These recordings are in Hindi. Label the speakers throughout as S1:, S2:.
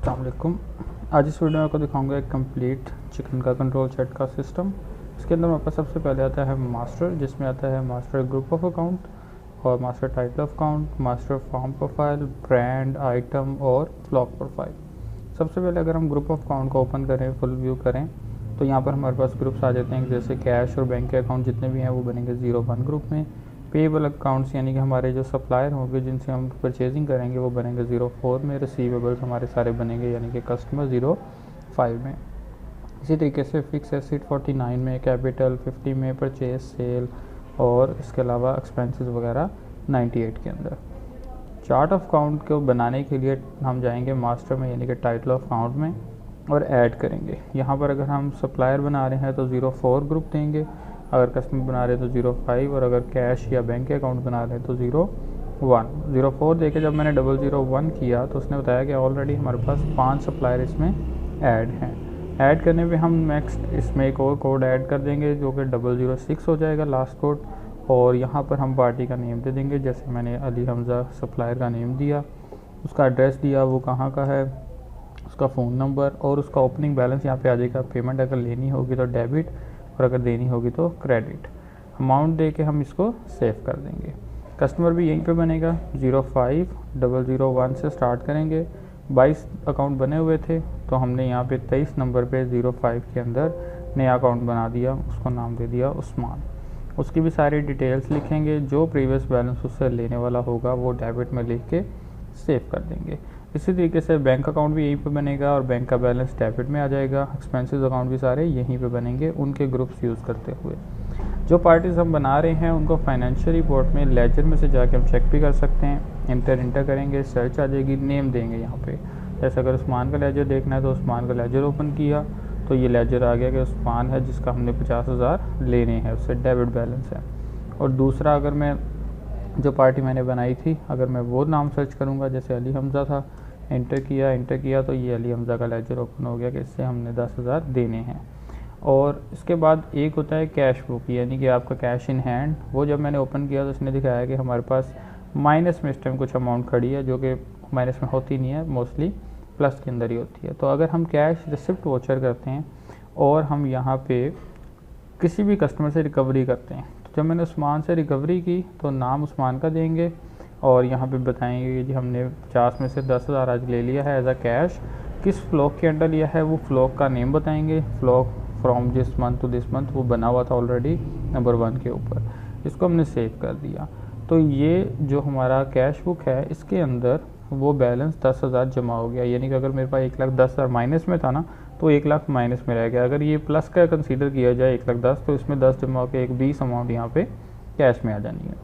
S1: अस्सलाम वालेकुम। आज इस वीडियो में आपको दिखाऊंगा एक कंप्लीट चिकन का कंट्रोल सेट का सिस्टम। इसके अंदर हमारे पास सबसे पहले आता है मास्टर, जिसमें आता है मास्टर ग्रुप ऑफ अकाउंट और master title of account, master form profile, brand, item और फ्लॉक प्रोफाइल। सबसे पहले अगर हम ग्रुप ऑफ अकाउंट को ओपन करें, फुल व्यू करें, तो यहाँ पर हमारे पास ग्रुप्स आ जाते हैं, जैसे कैश और बैंक के अकाउंट जितने भी हैं वो बनेंगे 01 ग्रुप में। पेएबल अकाउंट्स यानी कि हमारे जो सप्लायर होंगे जिनसे हम परचेजिंग करेंगे वो बनेंगे 04 में। रिसीवेबल्स हमारे सारे बनेंगे यानी कि कस्टमर 05 में। इसी तरीके से फिक्स एसेट 49 में, कैपिटल 50 में, परचेज, सेल और इसके अलावा एक्सपेंसेस वगैरह 98 के अंदर। चार्ट ऑफ अकाउंट को बनाने के लिए हम जाएंगे मास्टर में यानी कि टाइटल ऑफ अकाउंट में और ऐड करेंगे। यहाँ पर अगर हम सप्लायर बना रहे हैं तो 04 ग्रुप देंगे, अगर कस्टमर बना रहे हैं तो 05 और अगर कैश या बैंक के अकाउंट बना रहे हैं तो 01। 04 देके जब मैंने 001 किया तो उसने बताया कि ऑलरेडी हमारे पास 5 सप्लायर इसमें ऐड हैं। ऐड करने पे हम नेक्स्ट इसमें एक और कोड ऐड कर देंगे जो कि 006 हो जाएगा लास्ट कोड, और यहाँ पर हम पार्टी का नेम दे देंगे। जैसे मैंने अली हमज़ा सप्लायर का नेम दिया, उसका एड्रेस दिया, वो कहाँ का है, उसका फ़ोन नंबर और उसका ओपनिंग बैलेंस यहाँ पे आ जाएगा। पेमेंट अगर लेनी होगी तो डेबिट और अगर देनी होगी तो क्रेडिट। अमाउंट दे के हम इसको सेव कर देंगे। कस्टमर भी यहीं पे बनेगा, 05-001 से स्टार्ट करेंगे। 22 अकाउंट बने हुए थे तो हमने यहाँ पे 23 नंबर पे 05 के अंदर नया अकाउंट बना दिया, उसको नाम दे दिया उस्मान। उसकी भी सारी डिटेल्स लिखेंगे, जो प्रीवियस बैलेंस उससे लेने वाला होगा वो डेबिट में लिख के सेव कर देंगे। इसी तरीके से बैंक अकाउंट भी यहीं पे बनेगा और बैंक का बैलेंस डेबिट में आ जाएगा। एक्सपेंसेस अकाउंट भी सारे यहीं पे बनेंगे उनके ग्रुप्स यूज़ करते हुए। जो पार्टीज हम बना रहे हैं उनको फाइनेंशियल रिपोर्ट में लेजर में से जाके हम चेक भी कर सकते हैं। इंटर करेंगे, सर्च आ जाएगी, नेम देंगे यहाँ पे। जैसे अगर उस्मान का लेजर देखना है तो उस्मान का लेजर ओपन किया तो ये लेजर आ गया कि उस्मान है जिसका हमने 50,000 लेने हैं, उससे डेबिट बैलेंस है। और दूसरा अगर मैं जो पार्टी मैंने बनाई थी अगर मैं वो नाम सर्च करूँगा, जैसे अली हमज़ा था, इंटर किया तो ये अली हमज़ा का लेजर ओपन हो गया कि इससे हमने 10,000 देने हैं। और इसके बाद एक होता है कैश बुक यानी कि आपका कैश इन हैंड। वो जब मैंने ओपन किया तो उसने दिखाया कि हमारे पास माइनस में इस टाइम कुछ अमाउंट खड़ी है, जो कि माइनस में होती नहीं है, मोस्टली प्लस के अंदर ही होती है। तो अगर हम कैश रिसिप्ट वोचर करते हैं और हम यहाँ पे किसी भी कस्टमर से रिकवरी करते हैं, तो जब मैंने उस्मान से रिकवरी की तो नाम उस्मान का देंगे और यहाँ पे बताएंगे कि जी हमने 50 में से 10,000 आज ले लिया है एज अ कैश। किस फ्लॉक के अंडर लिया है वो फ्लॉक का नेम बताएंगे। Flock from this month to this month वो बना हुआ था ऑलरेडी नंबर 1 के ऊपर, इसको हमने सेव कर दिया। तो ये जो हमारा कैश बुक है इसके अंदर वो बैलेंस 10,000 जमा हो गया, यानी कि अगर मेरे पास 1,10,000 माइनस में था ना तो 1,00,000 माइनस में रह गया। अगर ये प्लस का कंसीडर किया जाए 1,10,000 तो इसमें 10 जमा होकर 1,20 अमाउंट यहाँ पे कैश में आ जानी है।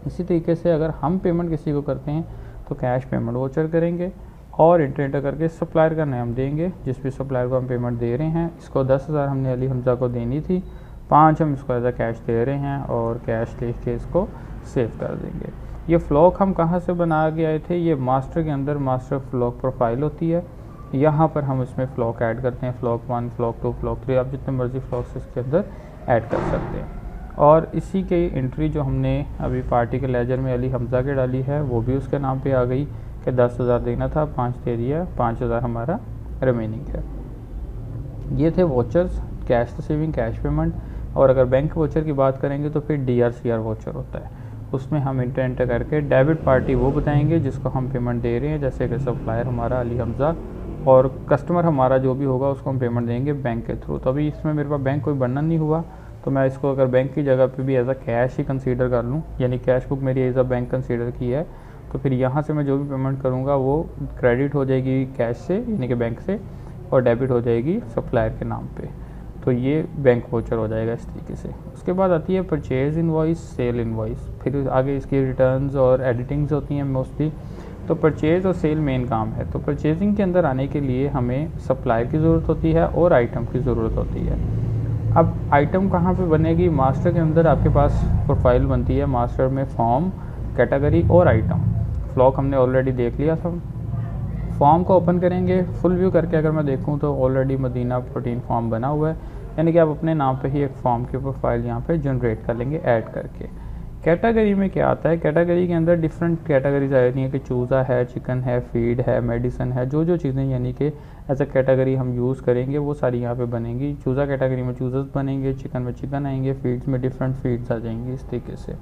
S1: इसी तरीके से अगर हम पेमेंट किसी को करते हैं तो कैश पेमेंट वोचर करेंगे और इंटर करके सप्लायर का नाम देंगे। जिस भी सप्लायर को हम पेमेंट दे रहे हैं, इसको 10,000 हमने अली हमज़ा को देनी थी, 5 हम इसको एज अ कैश दे रहे हैं और कैश लिख के इसको सेव कर देंगे। ये फ्लॉक हम कहाँ से बना के आए थे, ये मास्टर के अंदर मास्टर फ्लॉक प्रोफाइल होती है। यहाँ पर हम इसमें फ्लॉक ऐड करते हैं, फ्लॉक 1, फ्लॉक 2, फ्लॉक 3, आप जितने मर्जी फ्लॉक्स इसके अंदर ऐड कर सकते हैं। और इसी के एंट्री जो हमने अभी पार्टी के लेजर में अली हमज़ा के डाली है वो भी उसके नाम पे आ गई कि 10,000 देना था, 5 दे दिया, 5,000 हमारा रिमेनिंग है। ये थे vouchers, cash receiving, cash payment. और अगर बैंक वोचर की बात करेंगे तो फिर DRCR वोचर होता है, उसमें हम इंटर करके डेबिट पार्टी वो बताएंगे जिसको हम पेमेंट दे रहे हैं, जैसे कि सप्लायर हमारा अली हमज़ा और कस्टमर हमारा जो भी होगा उसको हम पेमेंट देंगे बैंक के थ्रू। तो अभी इसमें मेरे पास बैंक कोई वर्णन नहीं हुआ तो मैं इसको अगर बैंक की जगह पे भी एज अ कैश ही कंसीडर कर लूँ, यानी कैश बुक मेरी एज अ बैंक कंसीडर की है, तो फिर यहाँ से मैं जो भी पेमेंट करूँगा वो क्रेडिट हो जाएगी कैश से यानी कि बैंक से और डेबिट हो जाएगी सप्लायर के नाम पे। तो ये बैंक वोचर हो जाएगा इस तरीके से। उसके बाद आती है परचेज़ इनवॉइस, सेल इनवॉइस, फिर आगे इसकी रिटर्न्स और एडिटिंग्स होती हैं मोस्टली। तो परचेज़ और सेल मेन काम है। तो परचेजिंग के अंदर आने के लिए हमें सप्लायर की ज़रूरत होती है और आइटम की ज़रूरत होती है। अब आइटम कहाँ पे बनेगी, मास्टर के अंदर आपके पास प्रोफाइल बनती है, मास्टर में फॉर्म, कैटेगरी और आइटम। फ्लॉक हमने ऑलरेडी देख लिया था। फॉर्म को ओपन करेंगे, फुल व्यू करके अगर मैं देखूँ तो ऑलरेडी मदीना प्रोटीन फॉर्म बना हुआ है, यानी कि आप अपने नाम पे ही एक फॉर्म की प्रोफाइल यहाँ पे जनरेट कर लेंगे ऐड करके। कैटेगरी में क्या आता है, कैटेगरी के अंदर डिफरेंट कैटेगरीज आ जाती हैं कि चूज़ा है, चिकन है, फीड है, मेडिसिन है, जो जो चीज़ें यानी कि एज अ कैटेगरी हम यूज़ करेंगे वो सारी यहाँ पे बनेंगी। चूज़ा कैटेगरी में चूज़स बनेंगे, चिकन में चिकन आएंगे, फीड्स में डिफरेंट फीड्स आ जाएंगी इस तरीके से।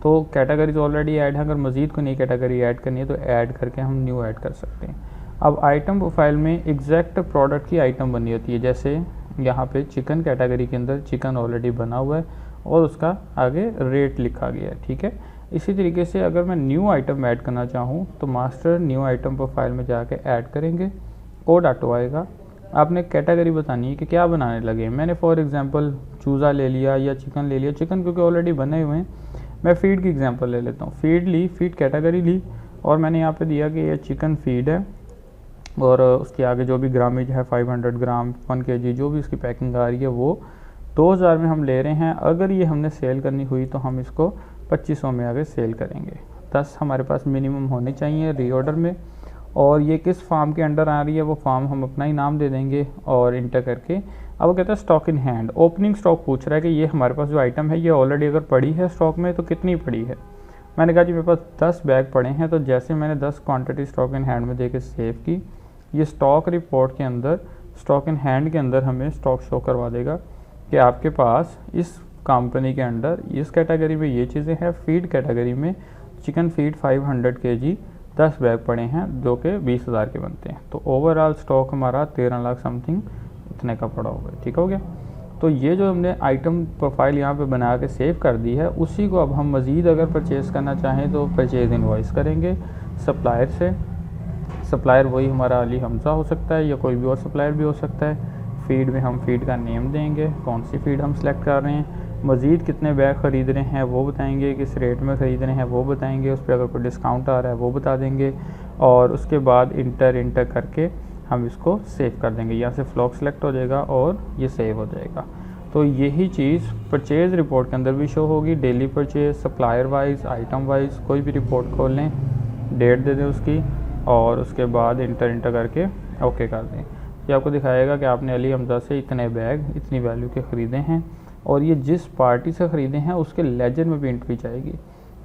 S1: तो कैटेगरीज ऑलरेडी ऐड है, अगर मज़ीद कोई नई कैटेगरी ऐड करनी है तो ऐड करके हम न्यू ऐड कर सकते हैं। अब आइटम प्रोफाइल में एग्जैक्ट प्रोडक्ट की आइटम बनी होती है, जैसे यहाँ पे चिकन कैटेगरी के अंदर चिकन ऑलरेडी बना हुआ है और उसका आगे रेट लिखा गया है, ठीक है। इसी तरीके से अगर मैं न्यू आइटम ऐड करना चाहूँ तो मास्टर न्यू आइटम प्रोफाइल में जाके ऐड करेंगे, कोड ऑटो आएगा, आपने कैटेगरी बतानी है कि क्या बनाने लगे। मैंने फॉर एग्जांपल चूज़ा ले लिया या चिकन ले लिया, चिकन क्योंकि ऑलरेडी बने हुए हैं। मैं फीड की एग्जांपल ले लेता हूँ, फीड ली, फीड कैटेगरी ली और मैंने यहाँ पे दिया कि ये चिकन फीड है और उसके आगे जो भी ग्रामेज है 500 ग्राम 1 kg जो भी इसकी पैकिंग आ रही है वो 2000 में हम ले रहे हैं। अगर ये हमने सेल करनी हुई तो हम इसको 2500 में आगे सेल करेंगे। 10 हमारे पास मिनिमम होने चाहिए रीऑर्डर में। और ये किस फार्म के अंडर आ रही है वो फार्म हम अपना ही नाम दे देंगे और इंटर करके। अब वो कहता है stock in hand, opening stock पूछ रहा है कि ये हमारे पास जो आइटम है ये ऑलरेडी अगर पड़ी है स्टॉक में तो कितनी पड़ी है। मैंने कहा जी मेरे पास 10 बैग पड़े हैं, तो जैसे मैंने 10 क्वांटिटी स्टॉक इन हैंड में दे के सेव की, ये स्टॉक रिपोर्ट के अंदर स्टॉक इन हैंड के अंदर हमें स्टॉक शो करवा देगा कि आपके पास इस कंपनी के अंडर इस कैटेगरी में ये चीज़ें हैं। फीड कैटेगरी में चिकन फीड 500 kg 10 बैग पड़े हैं जो कि 20,000 के बनते हैं। तो ओवरऑल स्टॉक हमारा 13 लाख समथिंग इतने का पड़ा होगा, ठीक हो गया। तो ये जो हमने आइटम प्रोफाइल यहाँ पे बना के सेव कर दी है, उसी को अब हम मज़ीद अगर परचेज़ करना चाहें तो परचेज़ इनवॉइस करेंगे सप्लायर से। सप्लायर वही हमारा अली हमज़ा हो सकता है या कोई भी और सप्लायर भी हो सकता है। फीड में हम फीड का नेम देंगे, कौन सी फीड हम सेलेक्ट कर रहे हैं, मज़ीद कितने बैग ख़रीद रहे हैं वो बताएंगे, किस रेट में ख़रीद रहे हैं वो बताएंगे, उस पर अगर कोई डिस्काउंट आ रहा है वो बता देंगे और उसके बाद इंटर करके हम इसको सेव कर देंगे। यहाँ से फ्लॉक सेलेक्ट हो जाएगा और ये सेव हो जाएगा। तो यही चीज़ परचेज़ रिपोर्ट के अंदर भी शो होगी, daily purchase, supplier wise, item wise, कोई भी रिपोर्ट खोल लें, डेट दे दें उसकी और उसके बाद इंटर करके ओके कर दें। ये आपको दिखाएगा कि आपने अली हमज़ा से इतने बैग इतनी वैल्यू के ख़रीदे हैं और ये जिस पार्टी से ख़रीदे हैं उसके लेजर में भी एंट्री जाएगी।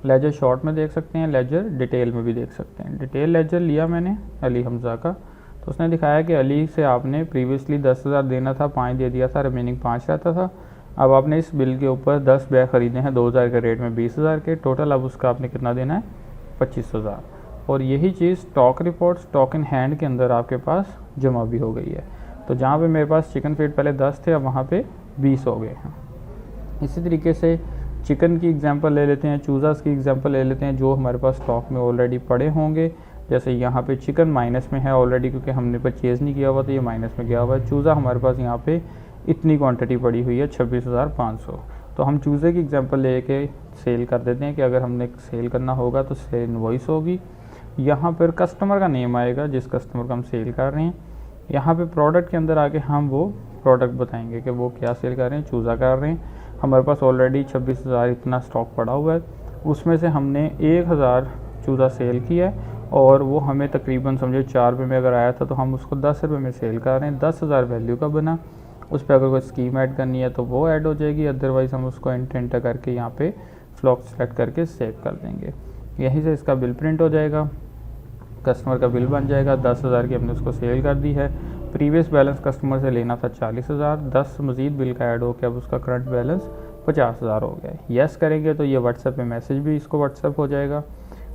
S1: लेजर शॉर्ट में देख सकते हैं, लेजर डिटेल में भी देख सकते हैं। डिटेल लेजर लिया मैंने अली हमज़ा का, तो उसने दिखाया कि अली से आपने प्रीवियसली 10,000 देना था, 5 दे दिया था, रिमेनिंग 5 रहता था। अब आपने इस बिल के ऊपर 10 बैग ख़रीदे हैं 2000 के रेट में 20,000 के, टोटल अब उसका आपने कितना देना है 25,000। और यही चीज़ stock report stock in hand के अंदर आपके पास जमा भी हो गई है। तो जहाँ पे मेरे पास चिकन फीड पहले 10 थे अब वहाँ पे 20 हो गए हैं। इसी तरीके से चिकन की एग्जांपल ले लेते हैं, चूज़ास की एग्जांपल ले लेते हैं जो हमारे पास स्टॉक में ऑलरेडी पड़े होंगे। जैसे यहाँ पे चिकन माइनस में है ऑलरेडी क्योंकि हमने परचेज़ नहीं किया हुआ तो ये माइनस में गया हुआ है। चूज़ा हमारे पास यहाँ पे इतनी क्वांटिटी पड़ी हुई है 26,500। तो हम चूज़े की एग्जांपल लेके सेल कर देते हैं कि अगर हमने सेल करना होगा तो सेल इनवॉइस होगी। यहाँ पर कस्टमर का नेम आएगा जिस कस्टमर को हम सेल कर रहे हैं। यहाँ पे प्रोडक्ट के अंदर आके हम वो प्रोडक्ट बताएंगे कि वो क्या सेल कर रहे हैं, चूज़ा कर रहे हैं। हमारे पास ऑलरेडी 26,000 इतना स्टॉक पड़ा हुआ है, उसमें से हमने 1,000 चूज़ा सेल किया है और वो हमें तकरीबन समझो 4 रुपये में अगर आया था तो हम उसको 10 रुपये में सेल कर रहे हैं। 10,000 वैल्यू का बना, उस पर अगर कोई स्कीम ऐड करनी है तो वो ऐड हो जाएगी, अदरवाइज़ हम उसको इंटर करके यहाँ पे फ्लॉक सेलेक्ट करके सेव कर देंगे। यहीं से इसका बिल प्रिंट हो जाएगा, कस्टमर का बिल बन जाएगा। 10,000 की हमने उसको सेल कर दी है। प्रीवियस बैलेंस कस्टमर से लेना था 40,000, 10 मज़ीद बिल का ऐड हो के अब उसका करंट बैलेंस 50,000 हो गया है। येस करेंगे तो ये व्हाट्सएप पे मैसेज भी इसको व्हाट्सएप हो जाएगा।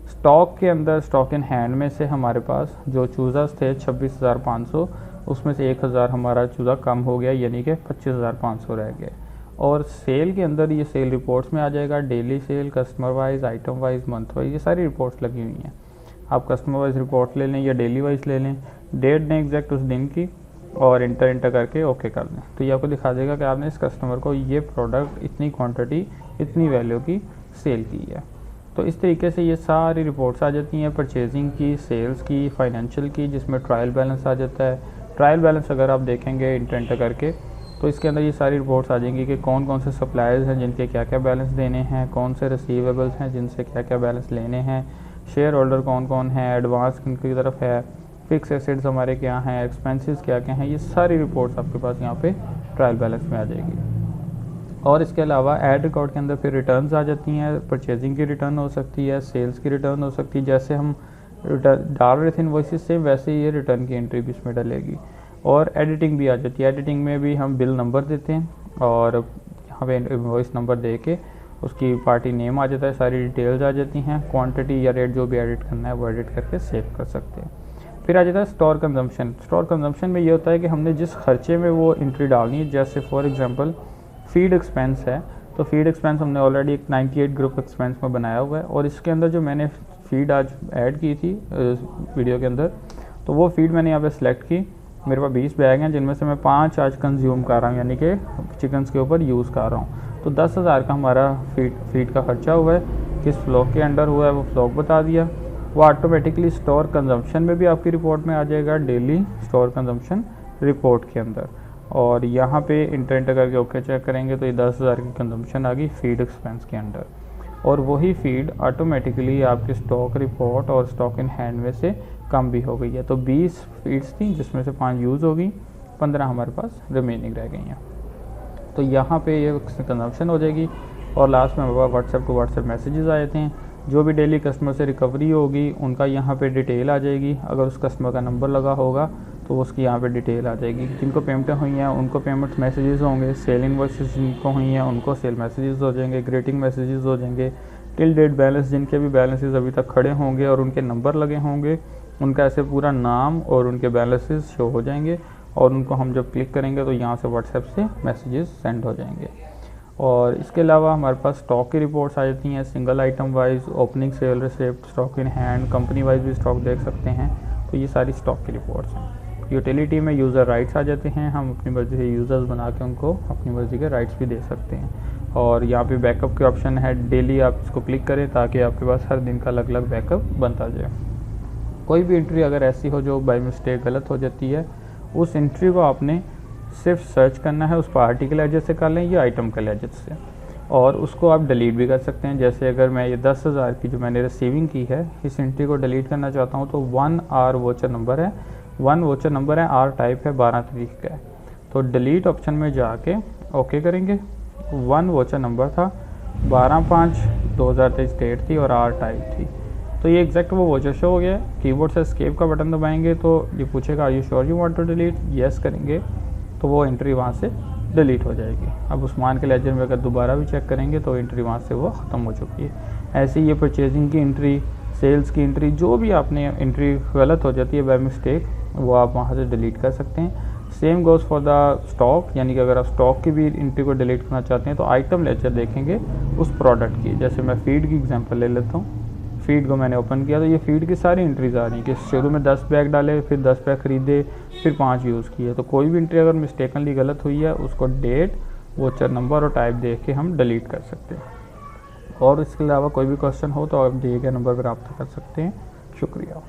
S1: स्टॉक के अंदर स्टॉक इन हैंड में से हमारे पास जो चूज़ास थे 26,500, उसमें से 1,000 हमारा चूज़ा कम हो गया यानी कि 25,500 रह गया। और सेल के अंदर ये सेल रिपोर्ट्स में आ जाएगा, daily cell, customer wise, item wise, month wise, ये सारी रिपोर्ट्स लगी हुई हैं। आप कस्टमर वाइज रिपोर्ट ले लें या डेली वाइज ले लें, डेट दें एग्जैक्ट उस दिन की और इंटर करके ओके कर दें। तो ये आपको दिखा देगा कि आपने इस कस्टमर को ये प्रोडक्ट इतनी क्वांटिटी इतनी वैल्यू की सेल की है। तो इस तरीके से ये सारी रिपोर्ट्स आ जाती हैं परचेजिंग की, सेल्स की, फाइनेंशियल की, जिसमें ट्रायल बैलेंस आ जाता है। ट्रायल बैलेंस अगर आप देखेंगे इंटर करके तो इसके अंदर ये सारी रिपोर्ट्स आ जाएंगी कि कौन कौन से सप्लायर्स हैं जिनके क्या क्या बैलेंस देने हैं, कौन से रिसीवेबल्स हैं जिनसे क्या क्या बैलेंस लेने हैं, शेयर होल्डर कौन कौन है, एडवांस किनकी तरफ है, फिक्स एसेट्स हमारे क्या हैं, एक्सपेंसेस क्या क्या हैं, ये सारी रिपोर्ट्स आपके पास यहाँ पे ट्रायल बैलेंस में आ जाएगी। और इसके अलावा ऐड रिकॉर्ड के अंदर फिर रिटर्न्स आ जाती हैं। परचेजिंग की रिटर्न हो सकती है, सेल्स की रिटर्न हो सकती है। जैसे हम रिटर्न डाल रहे थे इनवॉइसेस से, वैसे ही ये रिटर्न की एंट्री भी इसमें डलेगी। और एडिटिंग भी आ जाती है। एडिटिंग में भी हम बिल नंबर देते हैं और यहाँ पे इनवॉइस नंबर दे के उसकी पार्टी नेम आ जाता है, सारी डिटेल्स आ जाती हैं। क्वांटिटी या रेट जो भी एडिट करना है वो एडिट करके सेव कर सकते हैं। फिर आ जाता है स्टोर कंजम्पशन। स्टोर कंजम्पशन में ये होता है कि हमने जिस खर्चे में वो एंट्री डालनी है, जैसे फॉर एग्जांपल फीड एक्सपेंस है, तो फीड एक्सपेंस हमने ऑलरेडी एक 98 ग्रुप एक्सपेंस में बनाया हुआ है। और इसके अंदर जो मैंने फीड आज ऐड की थी वीडियो के अंदर, तो वो फीड मैंने यहाँ पे सिलेक्ट की। मेरे पास 20 बैग हैं जिनमें से मैं 5 आज कंज्यूम कर रहा हूँ, यानी कि चिकन्स के ऊपर यूज़ कर रहा हूँ। तो 10,000 का हमारा फीड का खर्चा हुआ है। किस फ्लॉग के अंडर हुआ है वो फ्लॉग बता दिया। वो ऑटोमेटिकली स्टोर कंजम्पशन में भी आपकी रिपोर्ट में आ जाएगा, डेली स्टोर कंजम्पशन रिपोर्ट के अंदर। और यहाँ पे इंटर करके ओके चेक करेंगे तो ये 10,000 की कंजम्पशन आ गई फीड एक्सपेंस के अंडर। और वही फीड ऑटोमेटिकली आपके स्टॉक रिपोर्ट और स्टॉक इन हैंड में से कम भी हो गई है। तो 20 फीड्स थी जिसमें से 5 यूज़ हो गई, 15 हमारे पास रिमेनिंग रह गई हैं। तो यहाँ पे ये कंजम्पशन हो जाएगी। और लास्ट में हमारे पास व्हाट्सएप टू व्हाट्सएप मैसेजेस आ जाते हैं। जो भी डेली कस्टमर से रिकवरी होगी उनका यहाँ पे डिटेल आ जाएगी। अगर उस कस्टमर का नंबर लगा होगा तो उसकी यहाँ पे डिटेल आ जाएगी। जिनको पेमेंटें हुई हैं उनको पेमेंट मैसेजेस होंगे। सेल इनवॉइसेस जिनको हुई हैं उनको सेल मैसेजेस हो जाएंगे, ग्रीटिंग मैसेजेस हो जाएंगे। टिल डेट बैलेंस जिनके भी बैलेंसेस अभी तक खड़े होंगे और उनके नंबर लगे होंगे, उनका ऐसे पूरा नाम और उनके बैलेंसेस शो हो जाएंगे। और उनको हम जब क्लिक करेंगे तो यहाँ से व्हाट्सएप से मैसेजेस सेंड हो जाएंगे। और इसके अलावा हमारे पास स्टॉक की रिपोर्ट्स आ जाती हैं, single item wise, opening sale receipt, stock in hand, company wise भी स्टॉक देख सकते हैं। तो ये सारी स्टॉक की रिपोर्ट्स हैं। यूटिलिटी में यूज़र राइट्स आ जाते हैं। हम अपनी मर्ज़ी से यूज़र्स बना के उनको अपनी मर्ज़ी के राइट्स भी दे सकते हैं। और यहाँ पे बैकअप के ऑप्शन है, डेली आप इसको क्लिक करें ताकि आपके पास हर दिन का अलग अलग बैकअप बनता जाए। कोई भी एंट्री अगर ऐसी हो जो बाय मिस्टेक गलत हो जाती है, उस एंट्री को आपने सिर्फ सर्च करना है, उस पार्टी के लेजर से कर लें या आइटम के लेजर से, और उसको आप डिलीट भी कर सकते हैं। जैसे अगर मैं ये 10,000 की जो मैंने रिसीविंग की है, इस एंट्री को डिलीट करना चाहता हूँ तो 1 आर वोचर नंबर है, 1 वोचर नंबर है, आर टाइप है, 12 तारीख का है। तो डिलीट ऑप्शन में जाके ओके करेंगे। 1 वोचर नंबर था, 12/5/2023 डेट थी और आर टाइप थी। तो ये एग्जैक्ट वो वोचर शो हो गया। कीबोर्ड से एस्केप का बटन दबाएंगे तो ये पूछेगा are you sure you want to delete, yes करेंगे तो वो एंट्री वहाँ से डिलीट हो जाएगी। अब उस्मान के लेजर में अगर दोबारा भी चेक करेंगे तो एंट्री वहाँ से वो ख़त्म हो चुकी है। ऐसे ही ये परचेजिंग की एंट्री, सेल्स की एंट्री, जो भी आपने एंट्री गलत हो जाती है बाय मिस्टेक, वो आप वहाँ से डिलीट कर सकते हैं। Same goes for the stock, यानी कि अगर आप स्टॉक की भी एंट्री को डिलीट करना चाहते हैं तो आइटम लेजर देखेंगे उस प्रोडक्ट की। जैसे मैं फीड की एग्जांपल ले लेता हूँ। फीड को मैंने ओपन किया तो ये फीड की सारी एंट्रीज आ रही हैं कि शुरू में 10 बैग डाले, फिर 10 बैग ख़रीदे, फिर 5 यूज़ किए। तो कोई भी एंट्री अगर मिस्टेकनली गलत हुई है उसको डेट, वोचर नंबर और टाइप देख के हम डिलीट कर सकते हैं। और इसके अलावा कोई भी क्वेश्चन हो तो आप दिए गए नंबर पर रब्ता कर सकते हैं। शुक्रिया।